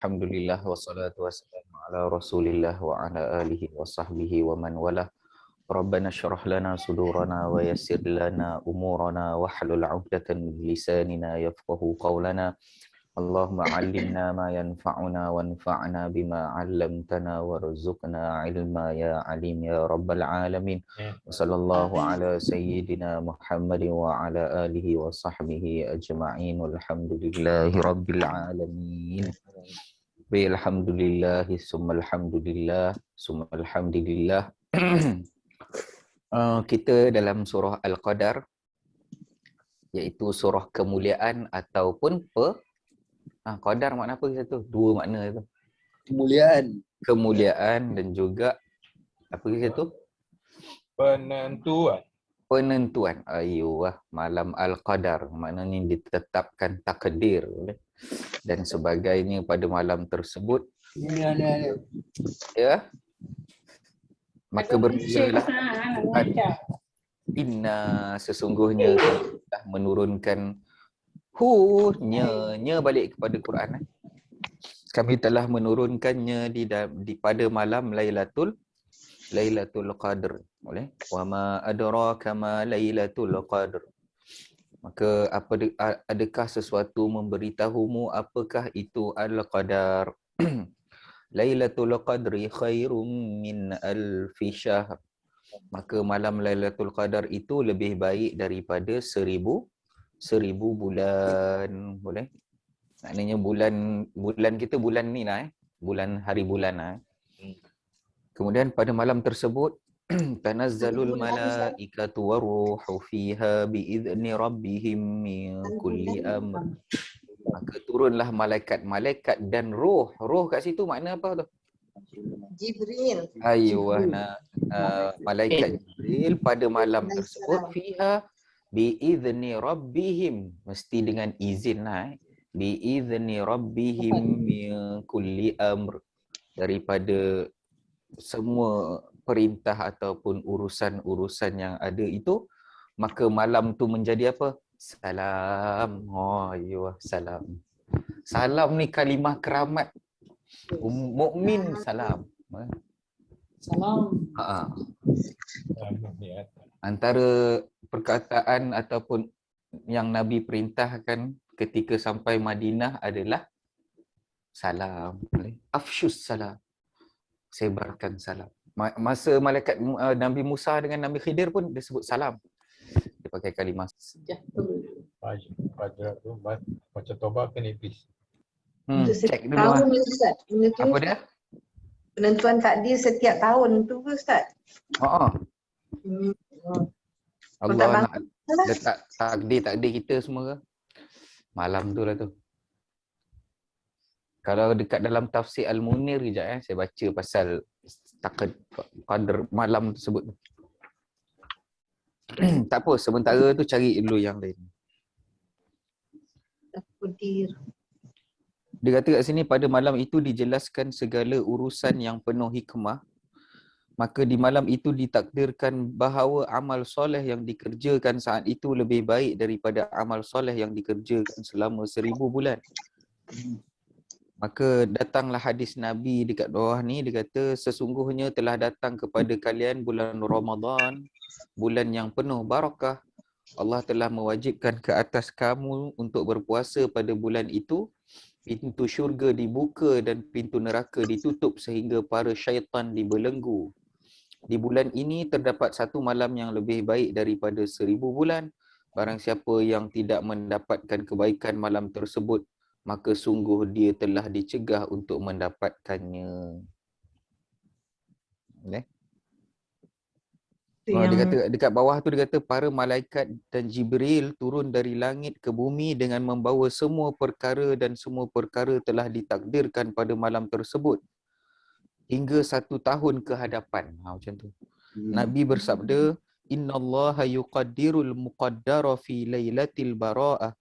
Alhamdulillah wassalatu wassalamu ala Rasulillah wa ala alihi wa sahbihi wa man walah. Rabbana syrah lana sudurana wa yassir lana umurana wahlul 'uqdatam min lisanina yafqahu qawlana. Allahumma 'allimna ma yanfa'una wanfa'na bima 'allamtana warzuqna 'ilma ya 'alim ya rabbal alamin. Wa sallallahu ala sayyidina Muhammadin wa ala alihi wa sahbihi ajma'in. Walhamdulillahi rabbil alamin. Alhamdulillah, summa alhamdulillah, summa alhamdulillah. Kita dalam surah Al-Qadar, iaitu surah kemuliaan ataupun Qadar makna apa satu? Dua makna itu. Kemuliaan dan juga apa satu? Penentuan. Ayuh, malam Al-Qadar, maknanya ditetapkan takdir dan sebagainya pada malam tersebut. Ya. Maka bermulalah inna, sesungguhnya telah menurunkan nya balik kepada Quran. Kami telah menurunkannya di pada malam Lailatul Qadr. Boleh? Wa ma adraka ma Lailatul Qadr. Maka adakah sesuatu memberitahumu apakah itu Al-Qadar? Lailatul Qadri khairum min alfi syahr. Maka malam Lailatul Qadar itu lebih baik daripada seribu bulan. Boleh? Maknanya bulan kita bulan ni lah, bulan hari bulan lah. Kemudian pada malam tersebut tanazzalul malaikatu waruhu fiha biizni rabbihim min kulli amr. Maka turunlah malaikat dan roh. Roh kat situ makna apa tu? Jibril. Malaikat Jibril pada malam tersebut fiha biizni rabbihim, mesti dengan izin lah. Biizni rabbihim min kulli amr, daripada semua perintah ataupun urusan-urusan yang ada itu. Maka malam tu menjadi apa? Salam. Salam. Salam ni kalimah keramat. Mukmin salam. Salam. Antara perkataan ataupun yang Nabi perintahkan ketika sampai Madinah adalah salam. Afshus salam. Sebarkan salam. Masa malaikat Nabi Musa dengan Nabi Khidir pun dia sebut salam. Dia pakai kalimah. Pada tu macam tobat ke nipis. Cek dulu lah. Apa dia? Penentuan takdir setiap tahun tu ke Ustaz? Allah nak letak takdir kita semua ke? Malam tu lah tu. Kalau dekat dalam tafsir Al-Munir kejap saya baca pasal qadar malam tersebut. Tak apa, sementara tu cari dulu yang lain. Dia kata kat sini, pada malam itu dijelaskan segala urusan yang penuh hikmah. Maka di malam itu ditakdirkan bahawa amal soleh yang dikerjakan saat itu lebih baik daripada amal soleh yang dikerjakan selama 1000 bulan. Maka datanglah hadis Nabi dekat bawah ni, dia kata sesungguhnya telah datang kepada kalian bulan Ramadan, bulan yang penuh barakah. Allah telah mewajibkan ke atas kamu untuk berpuasa pada bulan itu. Pintu syurga dibuka dan pintu neraka ditutup sehingga para syaitan dibelenggu. Di bulan ini terdapat satu malam yang lebih baik daripada 1000 bulan. Barang siapa yang tidak mendapatkan kebaikan malam tersebut, maka sungguh dia telah dicegah untuk mendapatkannya. Dia kata dekat bawah tu dia kata para malaikat dan Jibril turun dari langit ke bumi dengan membawa semua perkara dan semua perkara telah ditakdirkan pada malam tersebut hingga 1 tahun ke hadapan. Macam tu. Nabi bersabda, innallaha yuqaddirul muqaddara fi lailatil bara'ah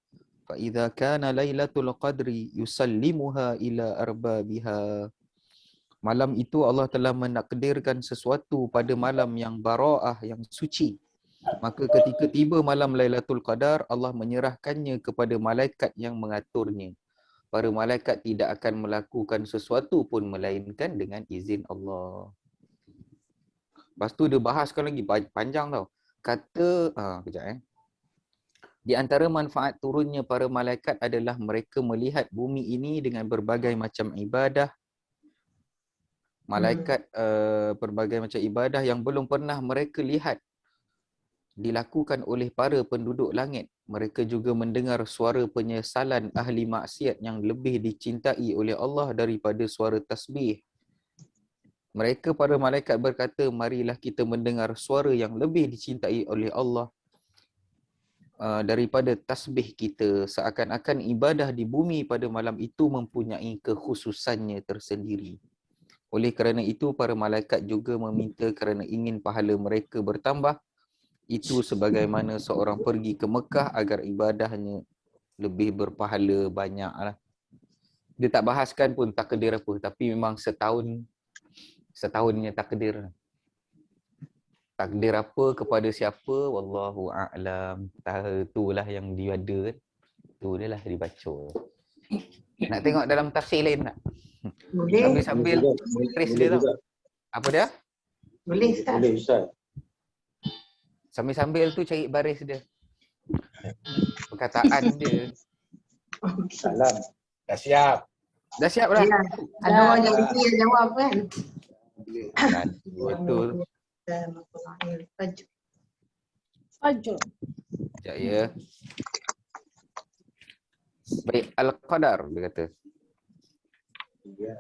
fa idza kana lailatul qadri yusallimuha ila arbabiha. Malam itu Allah telah menakdirkan sesuatu pada malam yang bara'ah, yang suci. Maka ketika tiba malam Lailatul Qadar, Allah menyerahkannya kepada malaikat yang mengaturnya. para malaikat tidak akan melakukan sesuatu pun melainkan dengan izin Allah. Lepas tu dia bahaskan lagi panjang tau. Kata, kejap Di antara manfaat turunnya para malaikat adalah mereka melihat bumi ini dengan berbagai macam ibadah. Malaikat berbagai macam ibadah yang belum pernah mereka lihat dilakukan oleh para penduduk langit. Mereka juga mendengar suara penyesalan ahli maksiat yang lebih dicintai oleh Allah daripada suara tasbih. Mereka para malaikat berkata, marilah kita mendengar suara yang lebih dicintai oleh Allah daripada tasbih kita, seakan-akan ibadah di bumi pada malam itu mempunyai kekhususannya tersendiri. Oleh kerana itu, para malaikat juga meminta kerana ingin pahala mereka bertambah. Itu sebagaimana seorang pergi ke Mekah agar ibadahnya lebih berpahala banyaklah. Dia tak bahaskan pun takdir apa, tapi memang setahunnya takdir. Takdir apa kepada siapa, wallahu a'lam. Itulah yang dia ada kan. Tu dia lah dibaca. Nak tengok dalam tafsir lain tak? Boleh. Sambil trace dia tau. Apa dia? Boleh Ustaz. Boleh Ustaz. Sambil-sambil tu cari baris dia. Perkataan dia. Salam. Dah siap. Dah siap dah? Ya. Ada orang yang dia jawab kan. Betul. Fajr. Sekejap ya. Baik, Al-Qadar dia kata. Ya.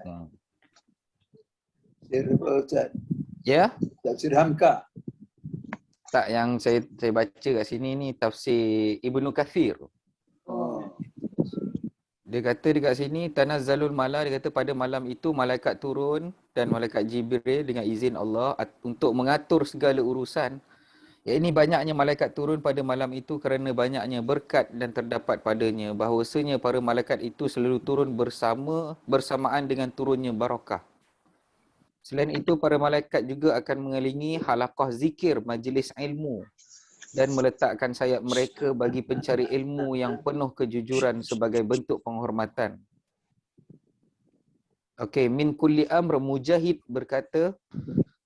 Ustaz. Ya? Tafsir Hamka. Tak, yang saya baca kat sini ni tafsir Ibnu Kathir. Oh. Dia kata dekat sini tanazzalul mala, dia kata pada malam itu malaikat turun dan malaikat Jibril dengan izin Allah untuk mengatur segala urusan. Ya, ini banyaknya malaikat turun pada malam itu kerana banyaknya berkat dan terdapat padanya bahawasanya para malaikat itu selalu turun bersamaan dengan turunnya barakah. Selain itu, para malaikat juga akan mengelilingi halaqah zikir majlis ilmu dan meletakkan sayap mereka bagi pencari ilmu yang penuh kejujuran sebagai bentuk penghormatan. Okey, min kulli amr, Mujahid berkata,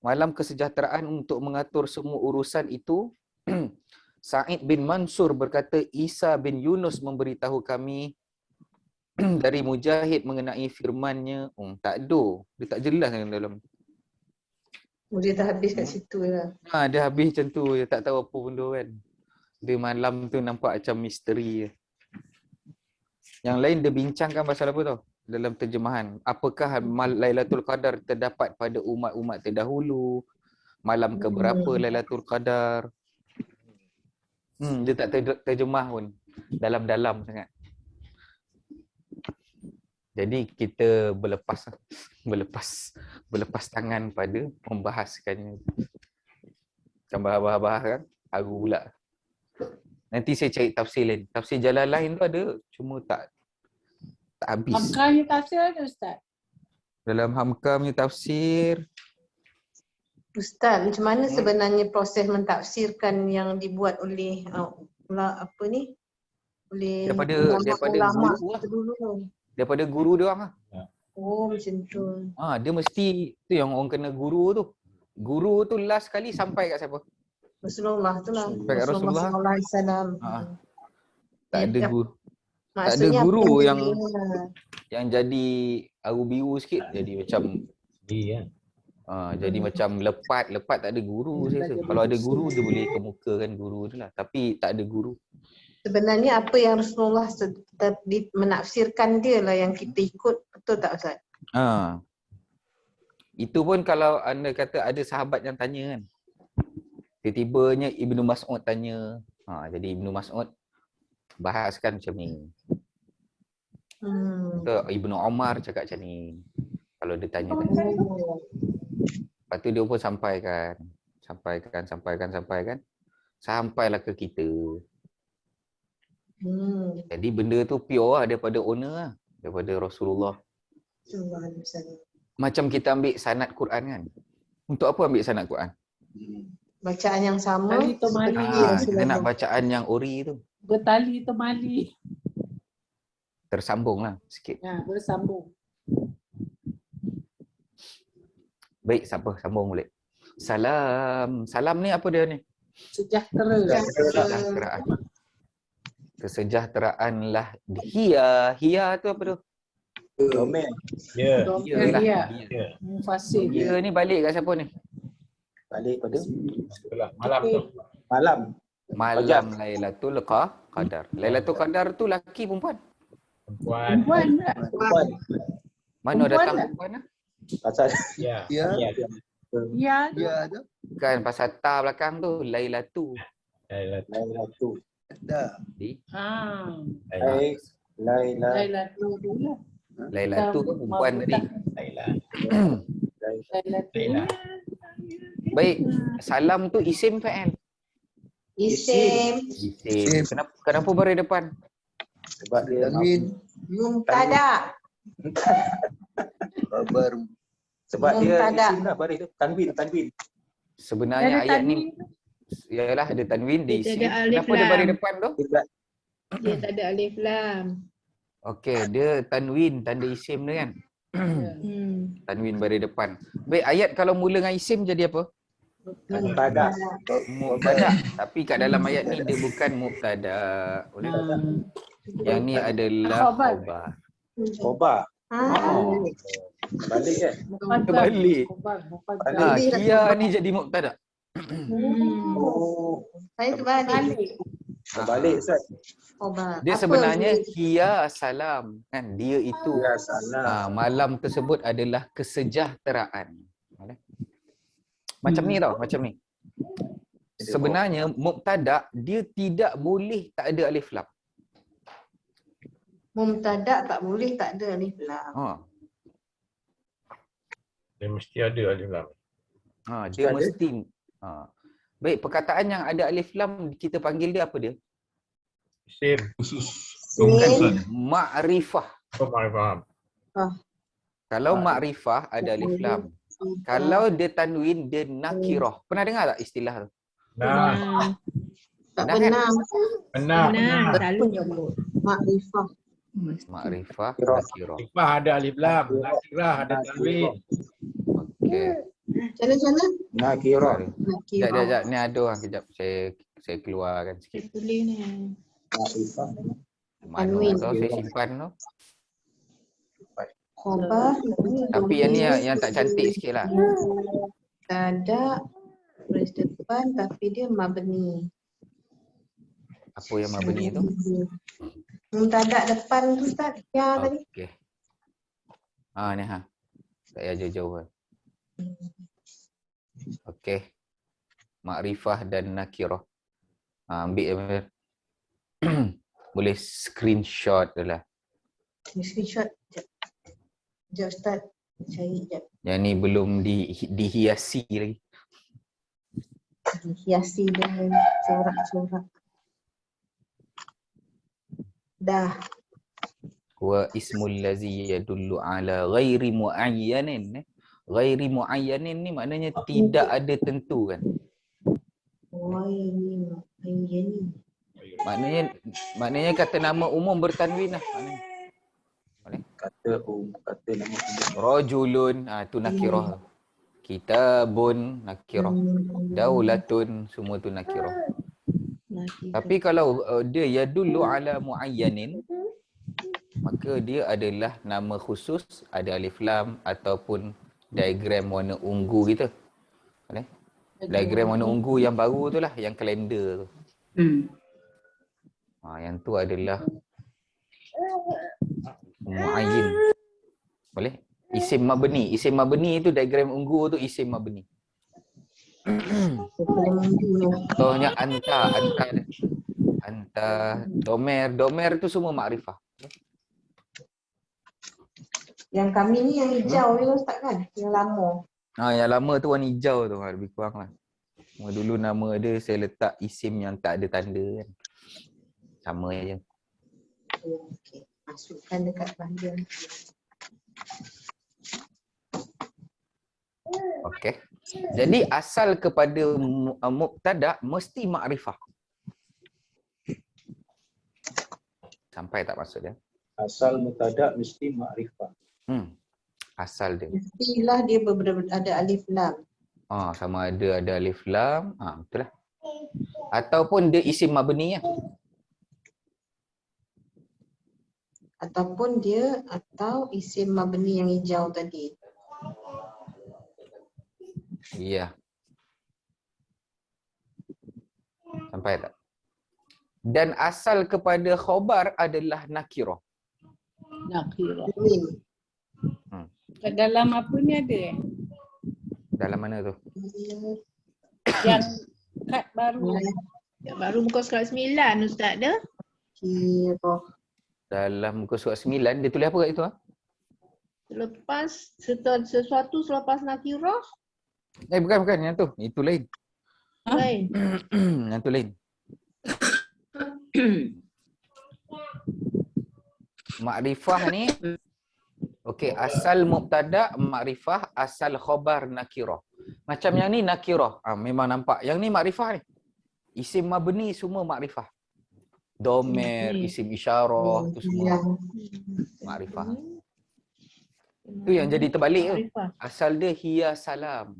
malam kesejahteraan untuk mengatur semua urusan itu. Sa'id bin Mansur berkata, Isa bin Yunus memberitahu kami dari Mujahid mengenai firmannya. Tak ada. Dia tak jelas dalam. Dia dah habis kat situ lah. Dia habis macam tu. Dia tak tahu apa benda kan. Dia malam tu nampak macam misteri. Yang lain dia bincangkan pasal apa tau? Dalam terjemahan. Apakah Lailatul Qadar terdapat pada umat-umat terdahulu? Malam keberapa Lailatul Qadar? Dia tak terjemah pun. Dalam-dalam sangat. Jadi kita berlepas tangan pada membahaskannya. Macam bahas-bahas kan, haru pula. Nanti saya cari tafsir lain. Tafsir Jalalain tu ada, cuma tak habis. Hamka ni tafsir ada Ustaz? Dalam Hamka punya tafsir, Ustaz, macam mana sebenarnya proses mentafsirkan yang dibuat oleh oleh daripada ulama guru lah. dulu? Daripada guru dia orang lah. Oh, macam tu. Dia mesti, tu yang orang kena guru tu. Guru tu last kali sampai kat siapa? Rasulullah tu lah. Sampai kat Rasulullah. Sallallahu alaihi wasallam. Tak ada guru. Tak ada Maksudnya guru apa yang jadi aru biru sikit, jadi macam Iya. jadi macam lepat tak ada guru saya rasa. Kalau ada guru dia boleh kemukakan guru tu lah, tapi tak ada guru. sebenarnya apa yang Rasulullah menafsirkan dia lah yang kita ikut, betul tak Ustaz? Itu pun kalau anda kata ada sahabat yang tanya kan. Tiba-tibanya Ibnu Mas'ud tanya. Jadi Ibnu Mas'ud bahaskan macam ni. Ibnu Umar cakap macam ni. Kalau dia tanya. Lepas tu dia pun sampaikan. Sampailah ke kita. Jadi benda tu pure lah daripada owner lah. Daripada Rasulullah. Macam kita ambil sanad Quran kan. Untuk apa ambil sanad Quran? Bacaan yang sama. Tali temali. Kita nak bacaan yang ori tu. Bertali temali. Tersambung lah sikit. Ya, bersambung. Baik, siapa sambung boleh? Salam. Salam ni apa dia ni? Sejahtera. Kesejahteraan. Kesejahteraan lah. Hiya tu apa tu? Domain. Ya. Hiya lah. Dia. Ya. Mufassir. Hiya ni balik kat siapa ni? Balik pada Itulah malam tu. malam. Malam Lailatul Qadar. Lailatul Qadar tu laki perempuan? Perempuan. Perempuan tak? Perempuan. Mana Perempuan datang tak? perempuan lah? Pasal Ya. Ya. Ya. Ya. Ya ada. Kan pasal ta belakang tu Lailatu. Lailatul. Ada. Di Ah. Laila. Lailatul dulu. Lailatu tu perempuan tadi. Lailatul. Baik, salam tu isim fa'il. Isim. Isim. Kenapa baris depan? Sebab dia Tanwin. Mubtada. Khabar. sebab dia Mubtada. isim lah baris tu. Tanwin. Sebenarnya ayat ni ialah ada tanwin di Dia isim. tak ada alif Kenapa dia lam. baris depan tu? Dia Dia tak ada alif lam. Okey, dia tanwin tanda isim dia kan. Tanwin baris depan. Baik, ayat kalau mula dengan isim jadi apa? mubtada. Mubtada. Tapi kat dalam ayat ni dia bukan mubtada. Boleh? Yang ni adalah Khabar. khabar. Khobar. Oh. Balik kan? Terbalik. Balik. Ha, Kia ni jadi mubtada. Oh, Saya terbalik. balik Ustaz. Khobar. Dia Apa sebenarnya dia? Kia salam kan. Dia itu Ya salam. malam tersebut adalah kesejahteraan. Boleh? Macam ni tau, macam ni. Sebenarnya mubtada dia tidak boleh tak ada alif lam. Mubtada tak boleh tak ada alif lam. Ha. Dia mesti ada alif lam. Dia Ada. mesti baik, perkataan yang ada alif lam kita panggil dia apa dia? Isim. Isim. Ma'rifah. Oh, faham. Kalau ma'rifah ada alif lam. Kalau dia tanwin dia nakirah. Pernah dengar tak istilah tu? Nah, Tak Benar kan? pernah. benar. Benar, selalu nyebut. Makrifah. Ma'rifah Nakirah. nakirah. Ifah ada alif lam. Nakirah ada tanwin. Okey. Macam mana? Nakirah. Sekejap. Ni ada orang kejap. Saya keluarkan sikit. Tulis ni. Ma'rifah. Mana Tanwin. tahu saya simpan tu. Khobar. Tapi yang ni yang tak cantik sikit lah. Ada baris depan tapi dia mabni. Apa yang mabni tu? Mubtada depan tu Ustaz. Ya tadi. Okey. Ni ha. Tak payah jauh-jauh kan. Okey. Ma'rifah dan nakirah. Ambil boleh screenshot je lah. Screenshot. Sekejap Ustaz. Cari sekejap. Yang ni belum dihiasi lagi. Hiasi dengan corak-corak. Dah. Wa ismul lazi yadullu ala ghairi muayyanin. Ghairi muayyanin ni maknanya tidak ada tentu kan. Oh ini. Ini. Maknanya kata nama umum bertanwin lah. Maknanya. Kata nama Rajulun tu nakirah. Kitabun nakirah. Daulatun semua tu nakirah. Tapi kalau dia yadullu ala muayyanin, maka dia adalah nama khusus, ada alif lam ataupun diagram warna ungu kita. Boleh? Diagram warna ungu yang baru tu lah, yang kalender tu. Yang tu adalah muayyin. Boleh? Isim mabni. Isim mabni tu diagram ungu tu isim mabni. Contohnya anta, domer tu semua makrifah. Yang kami ni yang hijau ni Ustaz kan? Yang lama. Yang lama tu warna hijau tu lebih kurang lah. Dulu nama dia saya letak isim yang tak ada tanda kan. Sama je. Okey. Masukkan dekat bahagian. Okey. Jadi asal kepada mubtada mesti makrifah. Sampai tak maksud dia? Asal mubtada mesti makrifah. Asal dia. Mestilah dia ada alif lam. Sama ada alif lam. Betul lah. Ataupun dia isim mabni ya. Ataupun dia atau isim mabni yang hijau tadi. Iya. Sampai tak? Dan asal kepada khobar adalah nakirah. Nakirah. Ini. Kat dalam apa ni ada? Dalam mana tu? Yang kad baru. Baru muka surat 9 Ustaz dah. Kira. Dalam muka surat 9 dia tulis apa kat itu? Selepas sesuatu selepas nakirah. Bukan yang tu. Itu lain. Lain. Yang tu lain. Makrifah ni okey, asal mubtada makrifah, asal khabar nakirah. Macam yang ni nakirah. Memang nampak. Yang ni makrifah ni. Isim mabni semua makrifah. Domer, isim isyarah tu semua makrifah. Tu yang jadi terbalik tu. Asal dia hiya salam.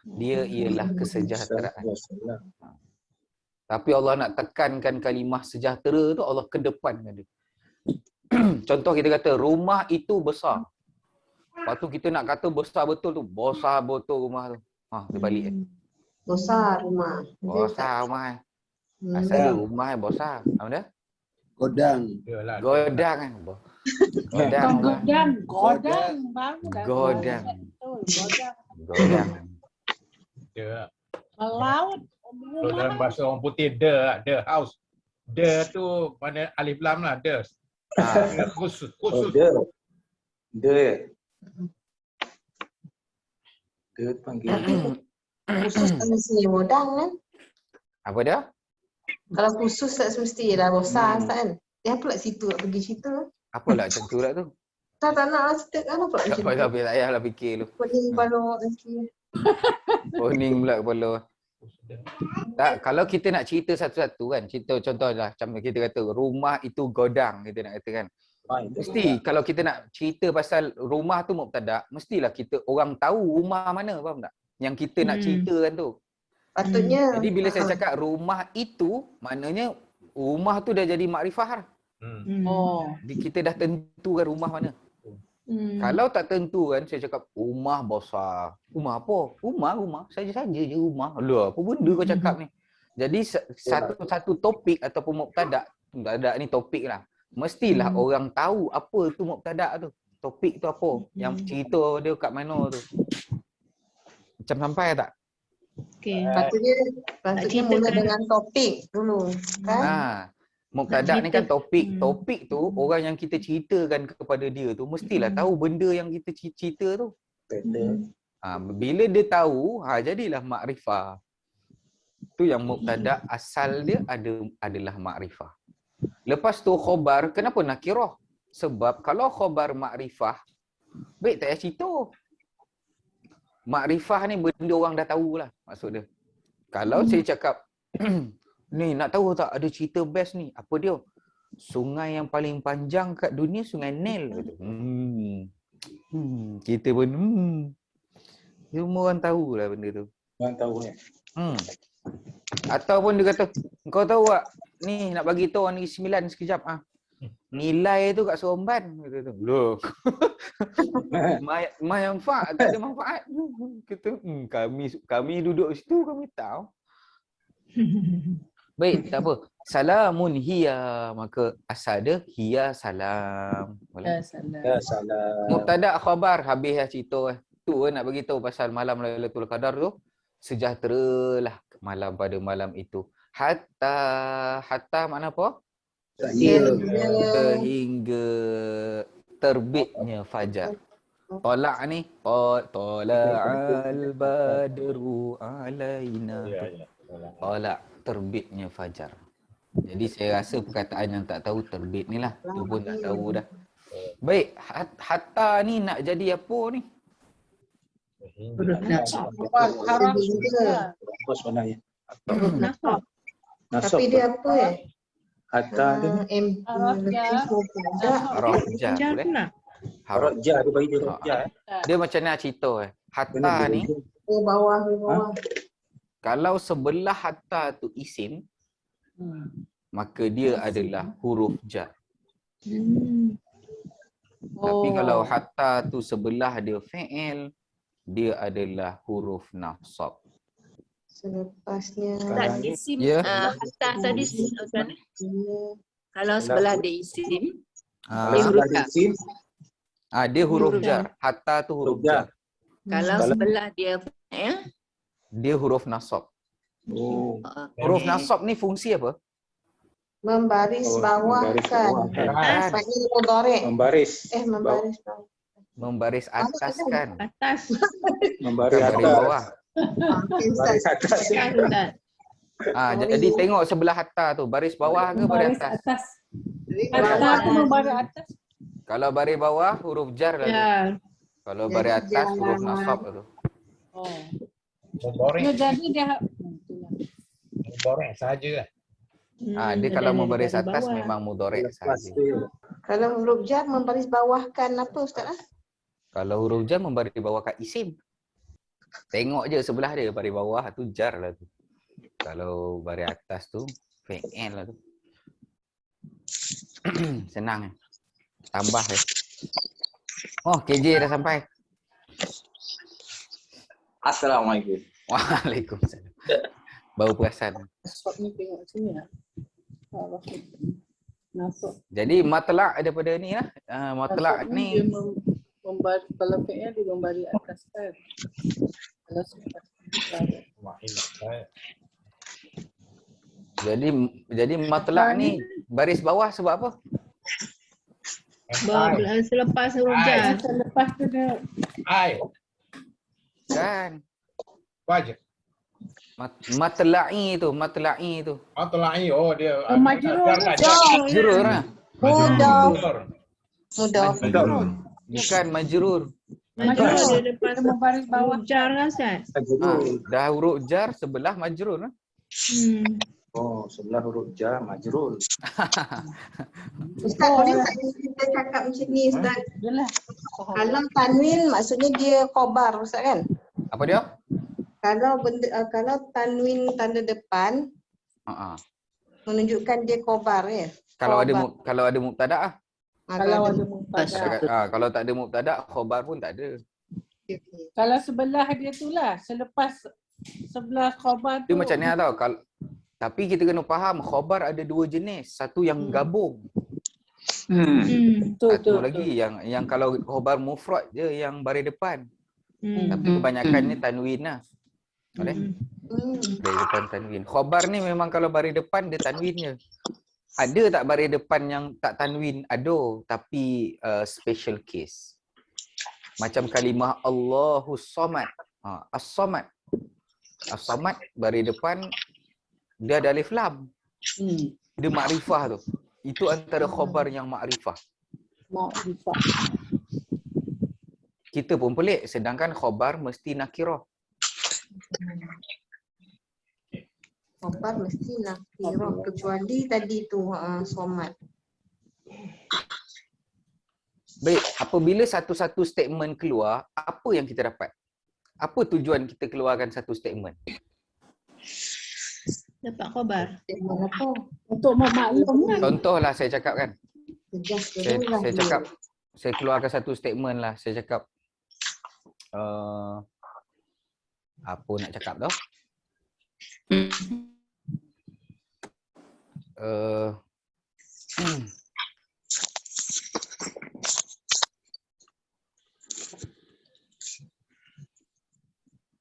Dia ialah kesejahteraan. Tapi Allah nak tekankan kalimah sejahtera tu, Allah kedepankan dia. Contoh kita kata rumah itu besar. Lepas tu kita nak kata besar betul tu. Besar betul rumah tu. Dia balik. Besar rumah. Besar rumah. Asal dia rumah besar. Apa dia? Godang. Yalah. Godang kan. Godang. Godang. Godang. Bang. Godang. Betul. Godang. Godang. Ya. Melaut. So, dalam bahasa orang putih, the house. The tu mana alif lam lah, the. Khusus. Dia panggil Khusus tak mesti godang kan? Apa dia? Kalau khusus tak semestilah besar kan? Dia pula situ nak pergi situ. Apalah macam tu lah tu. Tak nak lah cerita kan pula Tak macam tu. payah payahlah fikir tu. Pening kepala nanti. Poning pula kepala. Tak, kalau kita nak cerita satu-satu kan, cerita contohlah macam kita kata rumah itu godang, kita nak kata kan. Mesti kalau kita nak cerita pasal rumah tu mubtada, mestilah kita orang tahu rumah mana, faham tak? Yang kita nak ceritakan tu. Patutnya. Jadi bila saya cakap rumah itu, maknanya rumah tu dah jadi makrifah lah. Oh. Jadi kita dah tentukan rumah mana. Kalau tak tentu kan, saya cakap rumah besar. Rumah apa? Rumah. Saja-saja je rumah. Alah, apa benda kau cakap ni? Jadi satu topik ataupun mubtada ni topik lah. Mestilah orang tahu apa tu mubtada tu. Topik tu apa? Yang cerita dia kat mana tu. Macam sampai tak? Okey. Patutnya mula dengan topik dulu. Kan? Mubtada ni kan topik. Topik tu orang yang kita ceritakan kepada dia tu mestilah tahu benda yang kita cerita tu. Bila dia tahu, jadilah makrifah. Tu yang mubtada asal dia adalah makrifah. Lepas tu khobar, kenapa nakirah? Sebab kalau khobar makrifah, baik tak payah cerita. Makrifah ni benda orang dah tahulah maksud dia. Kalau saya cakap ni nak tahu tak ada cerita best ni. Apa dia? Sungai yang paling panjang kat dunia Sungai Nil. Kita pun semua orang tahulah benda tu. orang tahu ni. Ataupun dia kata, kau tahu tak? Ni nak bagi tahu Negeri Sembilan sekejap nilai tu kat Seremban kata tu. Loh. Manfaat tak ada manfaat. Kita kami duduk situ kami tahu. Baik, tak apa. Salamun hiya, maka asal dia hiya salam. Boleh. Ya salam. Mubtada khabar habis dah cerita. Tu nak bagi tahu pasal malam Lailatul Qadar tu. Sejahteralah malam pada malam itu. Hatta makna apa? Sehingga terbitnya fajar. Tolak ni Tola'al badru alaina. Tolak terbitnya fajar. Jadi saya rasa perkataan yang tak tahu terbit ni lah. Tu pun tak tahu dah. Baik, hatta ni nak jadi apa ni? Apa sebenarnya? Tapi dia apa Hatta tu. Araf jar. Roh jar Jar boleh. pula. Haruf. Harap jar dia bagi dia harap jar. Dia macam nak cerita hatta Kena ni berhujung. Oh, bawah. kalau sebelah hatta tu isim, maka dia adalah huruf jar. Tapi kalau hatta tu sebelah dia fi'il, dia adalah huruf nasab. Selepasnya. Tak isim Ya. hatta tadi Ustaz. Dia Kalau sebelah dia isim, Kalau Dia sebelah huruf dia isim, Dia huruf Huruf jar. Hatta tu huruf Huruf jar. jar. kalau sebelah dia fa'il, Dia huruf nasab. oh, Huruf nasab ni fungsi apa? membaris Oh, bawah membaris kan. bawah kan. Maksudnya mudhari'. Membaris. Membaris bawah. Membaris atas kan? Atas. Membaris Bukan baris atas. bawah. Okay, Baris Ustaz. atas. Atas Ustaz. Jadi tengok sebelah hatta tu, baris bawah ke baris Membaris atas? atas. Jadi Hatta bawah. tu membaris atas. Kalau baris bawah huruf jar lah tu. Jar. Kalau Jadi baris atas jar. huruf nasab tu. Oh. Boring. Dia jadi dia itulah. Boring saja lah. Dia kalau membaris dari atas bawah. memang mudhari' Lepas saja. tu. Kalau huruf jar membaris bawahkan apa Ustaz? Kalau huruf jar membaris bawahkan isim. Tengok je sebelah dia baris bawah tu jar lah tu. Kalau baris atas tu fi'il lah tu. Senang. Tambah Oh, KJ dah sampai. Assalamualaikum. Waalaikumsalam. Bau perasan. Nasab ni tengok sini lah. Araf itu. Nasab. Jadi matlak daripada ni lah. Matlak Nasab ni dia membaris, kalau fi'il dia membaris atas kan. Kalau selepas jadi matlak ni baris bawah sebab apa? Selepas huruf jar. selepas tu dia Ai, Kan? wajib. Matla'i tu. Matla'i, oh dia. majrur Majrur lah. Mudah. Bukan majrur. Majrur dia lepas dia membaris bawah. huruf jar kan Ustaz? Dah huruf jar sebelah majrur lah. Oh, sebelah huruf jar majrur. Ustaz boleh tak kita cakap macam ni Ustaz? Yalah. Kalau tanwin maksudnya dia khobar Ustaz kan? Apa dia? Kalau tanwin tanda depan menunjukkan dia khobar ya. Kalau Khobar. ada mubtada ah. Kalau ada mubtada. Kalau tak ada mubtada, khobar pun tak ada. Kalau sebelah dia tu lah, selepas sebelah khabar tu. Dia macam ni lah tau. Tapi kita kena faham khobar ada dua jenis. Satu yang gabung. Satu lagi yang kalau khobar mufrad je yang baris depan. Tapi kebanyakan ni tanwin lah. Boleh? Baris depan tanwin. Khobar ni memang kalau baris depan dia tanwin je. Ada tak baris depan yang tak tanwin? Ada. Tapi special case. Macam kalimah Allahus Samad. As-Samad. As-Samad baris depan dia ada alif lam. Dia makrifah tu. Itu antara khabar yang makrifah. Makrifah. Kita pun pelik sedangkan khabar mesti nakirah. Khobar mesti nakirah kecuali tadi tu somat. Baik, apabila satu-satu statement keluar, apa yang kita dapat? Apa tujuan kita keluarkan satu statement? Dapat khabar. Apa? Untuk memaklumkan. Contohlah saya cakap kan. Tegas Saya cakap, saya keluarkan satu statement lah. Saya cakap, apa nak cakap tau?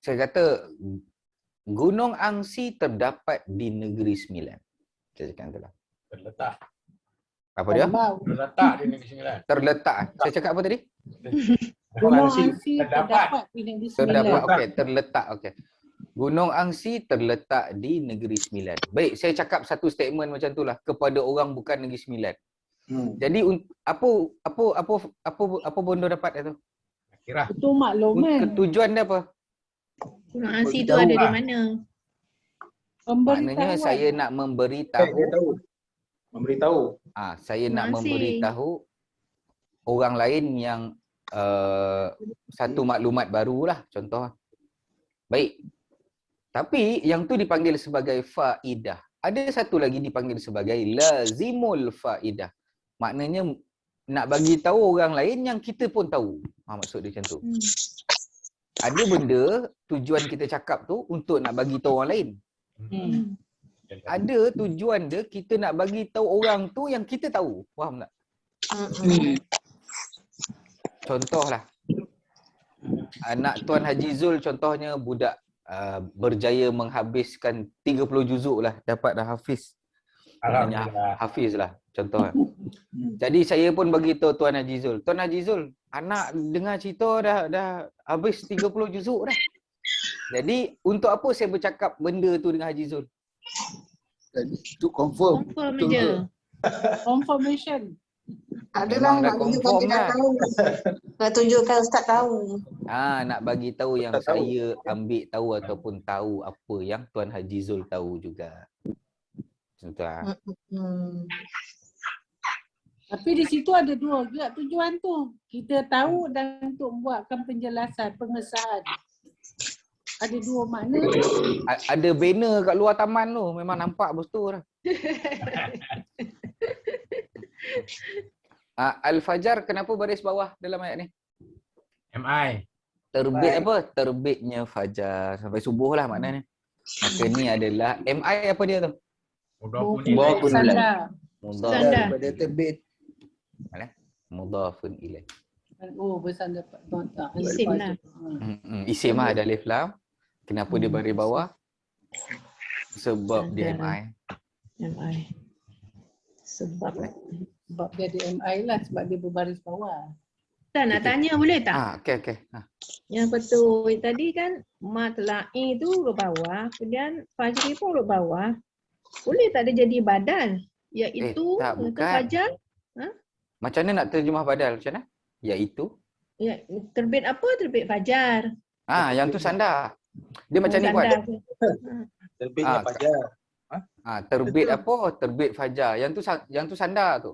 Saya kata, Gunung Angsi terdapat di Negeri Sembilan. Saya cakap itulah. Terletak. Apa dia? Terletak di Negeri Sembilan. Terletak. Saya cakap apa tadi? Gunung Angsi terdapat. terdapat di Negeri Terdapat. Sembilan. Okey, terletak. Okey. Gunung Angsi terletak di Negeri Sembilan. Baik, saya cakap satu statement macam itulah kepada orang bukan Negeri Sembilan. Jadi apa Bondo dapat itu? Kira. Itu makluman. Tujuan dia apa? Gunung Angsi tu ada di mana? Maknanya saya nak memberitahu. Dia tahu. Memberitahu. Saya nak Terima kasih. memberitahu orang lain yang satu maklumat barulah contoh. Baik. Tapi yang tu dipanggil sebagai faidah. Ada satu lagi dipanggil sebagai lazimul faidah. Maknanya nak bagi tahu orang lain yang kita pun tahu. Maksud dia macam tu. Ada benda tujuan kita cakap tu untuk nak bagi tahu orang lain. Ada tujuan dia kita nak bagi tahu orang tu yang kita tahu. Faham tak? Contohlah. Anak Tuan Haji Zul contohnya budak berjaya menghabiskan 30 juzuk lah, dapat dah hafiz. Alhamdulillah. Hafiz lah contoh. Jadi saya pun bagi tahu Tuan Haji Zul. Tuan Haji Zul, anak dengar cerita dah habis 30 juzuk dah. Jadi untuk apa saya bercakap benda tu dengan Haji Zul? Itu confirm. Confirm Betul je. ke? Confirmation. Adalah Memang dah nak tunjukkan confirm kita lah. tahu. Nak tunjukkan Ustaz tahu. Nak bagi tahu yang Tak tahu. saya ambil tahu ataupun tahu apa yang Tuan Haji Zul tahu juga. Contoh lah. Tapi di situ ada dua juga tujuan tu. Kita tahu dan untuk membuatkan penjelasan, pengesahan. Ada dua makna. Ada banner kat luar taman tu, memang nampak betul lah. Al-Fajar kenapa baris bawah dalam ayat ni? MI. Terbit apa? Terbitnya fajar sampai subuh lah maknanya. Maka ni adalah MI apa dia tu? Mudhafun Mudhafun ilaih. ilaih. Bersandar. Sandar. Daripada terbit. Mudhafun ilaih. Oh, bersandar. Isim lah. Isim lah ada alif lam. Kenapa dia baris bawah? Sebab dia Sandar. MI. MI. Sebab. Sebab dia ada MI lah, sebab dia berbaris bawah. Tak nak tanya boleh tak? Okey. Yang betul tadi kan matla'i tu huruf bawah, kemudian fajri pun huruf bawah. Boleh tak dia jadi badal? Iaitu tak, untuk bukan. fajar, Macam mana nak terjemah badal? Macam mana? Iaitu? ya, terbit apa? Terbit fajar. Yang tu sandar. Dia macam ni buat. Sandar. Terbitnya fajar. Terbit apa? Terbit fajar. Yang tu sandar tu.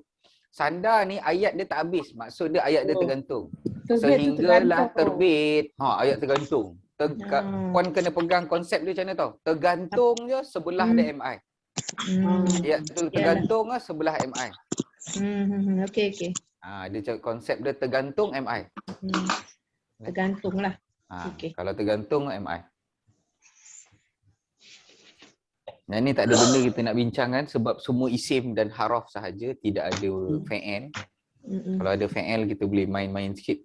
Sandar ni ayat dia tak habis. Maksud dia ayat dia tergantung. Terbit tu Sehinggalah tergantung. terbit. Ayat tergantung. Puan kena pegang konsep dia macam mana tau. Tergantung je sebelah dia MI. Ayat tu tergantung je sebelah MI. Okey. Dia cakap konsep dia tergantung MI. Tergantung lah. Okey. Kalau tergantung MI. Yang ni tak ada benda kita nak bincangkan sebab semua isim dan haraf sahaja, tidak ada fa'il. Kalau ada fa'il kita boleh main-main sikit.